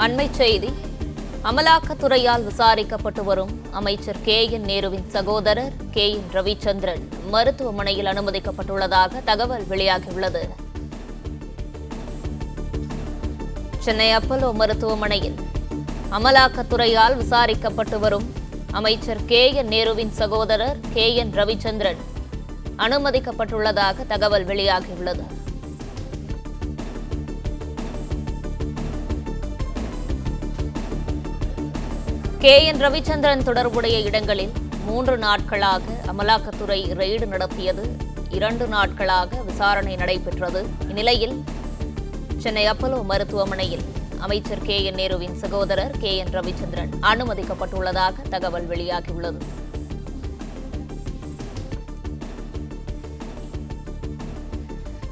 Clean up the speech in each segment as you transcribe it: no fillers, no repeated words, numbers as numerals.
அண்மைச் செய்தி. அமலாக்கத்துறையால் விசாரிக்கப்பட்டு வரும் அமைச்சர் KN நேருவின் சகோதரர் KN ரவிச்சந்திரன் மருத்துவமனையில் அனுமதிக்கப்பட்டுள்ளதாக தகவல் வெளியாகியுள்ளது. சென்னை அப்பல்லோ மருத்துவமனையில் அமலாக்கத்துறையால் விசாரிக்கப்பட்டு வரும் அமைச்சர் KN நேருவின் சகோதரர் KN ரவிச்சந்திரன் அனுமதிக்கப்பட்டுள்ளதாக தகவல் வெளியாகியுள்ளது. KN ரவிச்சந்திரன் தொடர்புடைய இடங்களில் 3 நாட்களாக அமலாக்கத்துறை ரெய்டு நடத்தியது. 2 நாட்களாக விசாரணை நடைபெற்றது. இந்நிலையில் சென்னை அப்பல்லோ மருத்துவமனையில் அமைச்சர் KN நேருவின் சகோதரர் KN ரவிச்சந்திரன் அனுமதிக்கப்பட்டுள்ளதாக தகவல் வெளியாகியுள்ளது.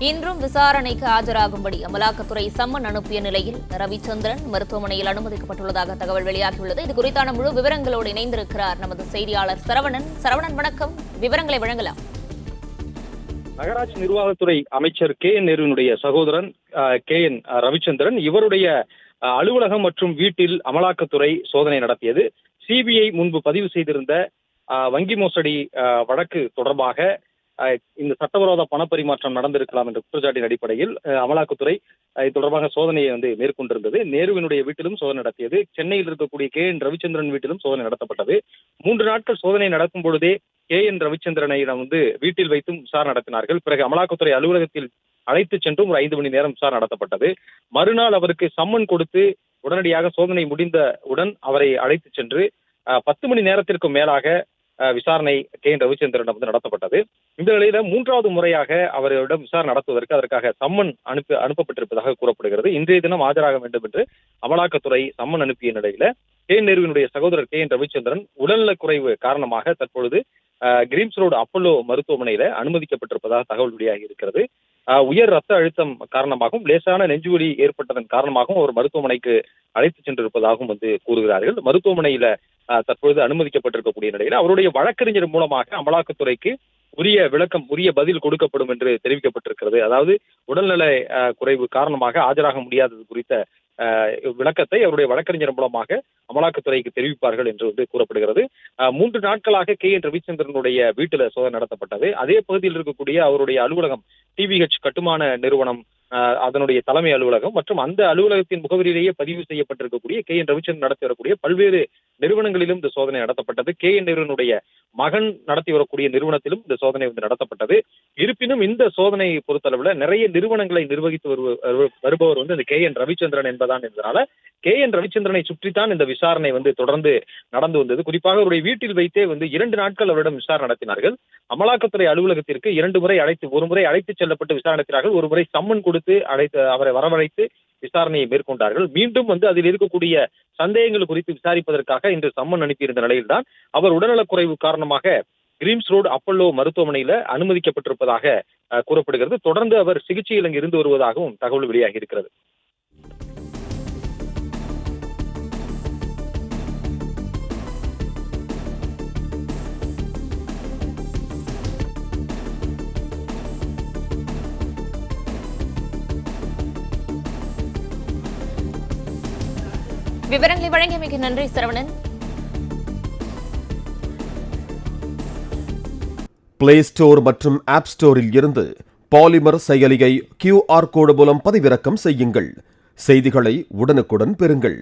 இன்றும் விசாரணைக்கு ஆஜராகும்படி அமலாக்கத்துறை சம்மன் அனுப்பிய நிலையில் ரவிச்சந்திரன் மருத்துவமனையில் அனுமதிக்கப்பட்டுள்ளதாக தகவல் வெளியாகியுள்ளது. இது குறித்தான முழு விவரங்களோடு இணைந்திருக்கிறார் நமது செய்தியாளர் சரவணன். சரவணன், வணக்கம். விவரங்களை வழங்கலாம். நகராட்சி நிர்வாகத்துறை அமைச்சர் KN நேருவினுடைய சகோதரன் KN ரவிச்சந்திரன் இவருடைய அலுவலகம் மற்றும் வீட்டில் அமலாக்கத்துறை சோதனை நடத்தியது. CBI முன்பு பதிவு செய்திருந்த வங்கி மோசடி வழக்கு தொடர்பாக இந்த சட்டவிரோத பணப்பரிமாற்றம் நடந்திருக்கலாம் என்ற குற்றச்சாட்டின் அடிப்படையில் அமலாக்கத்துறை இது தொடர்பாக சோதனையை மேற்கொண்டிருந்தது. நேருவினுடைய வீட்டிலும் சோதனை நடத்தியது. சென்னையில் இருக்கக்கூடிய KN ரவிச்சந்திரன் வீட்டிலும் சோதனை நடத்தப்பட்டது. 3 நாட்கள் சோதனை நடக்கும் பொழுதே KN ரவிச்சந்திரனை வீட்டில் வைத்தும் விசாரணை நடத்தினார்கள். பிறகு அமலாக்கத்துறை அலுவலகத்தில் அழைத்து சென்றும் ஒரு 5 மணி நேரம் விசாரணை நடத்தப்பட்டது. மறுநாள் அவருக்கு சம்மன் கொடுத்து உடனடியாக சோதனை முடிந்தவுடன் அவரை அழைத்து சென்று 10 மணி நேரத்திற்கு மேலாக விசாரணை KN ரவிச்சந்திரன் நடத்தப்பட்டது. இந்த நிலையில 3வது முறையாக அவரிடம் விசாரணை நடத்துவதற்கு அதற்காக சம்மன் அனுப்பப்பட்டிருப்பதாக கூறப்படுகிறது. இன்றைய தினம் ஆஜராக வேண்டும் என்று அமலாக்கத்துறை சம்மன் அனுப்பிய நிலையில KN நேருவினுடைய சகோதரர் KN ரவிச்சந்திரன் உடல்நலக்குறைவு காரணமாக தற்பொழுது கிரீம்ஸ் ரோடு அப்பல்லோ மருத்துவமனையில அனுமதிக்கப்பட்டிருப்பதாக தகவல் வெளியாகி இருக்கிறது. உயர் ரத்த அழுத்தம் காரணமாகவும் லேசான நெஞ்சுவலி ஏற்பட்டதன் காரணமாகவும் அவர் மருத்துவமனைக்கு அழைத்து சென்றிருப்பதாகவும் கூறுகிறார்கள். மருத்துவமனையில தற்பொழுது அனுமதிக்கப்பட்டிருக்கக்கூடிய நிலையில் அவருடைய வழக்கறிஞர் மூலமாக அமலாக்கத்துறைக்கு உரிய விளக்கம், உரிய பதில் கொடுக்கப்படும் என்று தெரிவிக்கப்பட்டிருக்கிறது. அதாவது உடல்நல குறைவு காரணமாக ஆஜராக முடியாதது குறித்த விளக்கத்தை அவருடைய வழக்கறிஞர் மூலமாக அமலாக்கத்துறைக்கு தெரிவிப்பார்கள் என்று கூறப்படுகிறது. 3 நாட்களாக KN ரவிச்சந்திரனுடைய வீட்டில் சோதனை நடத்தப்பட்டது. அதே பகுதியில் இருக்கக்கூடிய அவருடைய அலுவலகம் TVH கட்டுமான நிறுவனம், அதனுடைய தலைமை அலுவலகம் மற்றும் அந்த அலுவலகத்தின் முகவரியிலேயே பதிவு செய்யப்பட்டிருக்கக்கூடிய KN ரவிச்சந்திரன் நடத்தி வரக்கூடிய பல்வேறு நிறுவனங்களிலும் இந்த சோதனை நடத்தப்பட்டது. KN நேருவினுடைய மகன் நடத்தி வரக்கூடிய நிறுவனத்திலும் இந்த சோதனை நடத்தப்பட்டது. இருப்பினும் இந்த சோதனையை பொறுத்தளவில் நிறைய நிறுவனங்களை நிர்வகித்து வருபவர் இந்த KN ரவிச்சந்திரன் என்பதால் KN ரவிச்சந்திரனை சுற்றித்தான் இந்த விசாரணை தொடர்ந்து நடந்து வந்தது. குறிப்பாக அவருடைய வீட்டில் வைத்தே 2 நாட்கள் அவரிடம் விசாரணை நடத்தினார்கள். அமலாக்கத்துறை அலுவலகத்திற்கு 2 முறை ஒரு முறை அழைத்து செல்லப்பட்டு விசாரணை நடத்தினார்கள். ஒரு முறை சம்மன் கொடுத்து அவரை வரவழைத்து விசாரணையை மேற்கொண்டார்கள். மீண்டும் அதில் இருக்கக்கூடிய சந்தேகங்கள் குறித்து விசாரிப்பதற்காக இன்று சம்மன் அனுப்பியிருந்த நிலையில்தான் அவர் உடல்நலக்குறைவு காரணமாக கிரீம்ஸ் ரோடு அப்பல்லோ மருத்துவமனையில அனுமதிக்கப்பட்டிருப்பதாக கூறப்படுகிறது. தொடர்ந்து அவர் சிகிச்சையில் அங்கு இருந்து வருவதாகவும் தகவல் வெளியாகி இருக்கிறது. விவரங்களை வழங்கியமைக்கு நன்றி சரவணன். பிளே ஸ்டோர் மற்றும் ஆப் ஸ்டோரில் இருந்து பாலிமர் செயலியை QR கோடு மூலம் பதிவிறக்கம் செய்யுங்கள். செய்திகளை உடனுக்குடன் பெறுங்கள்.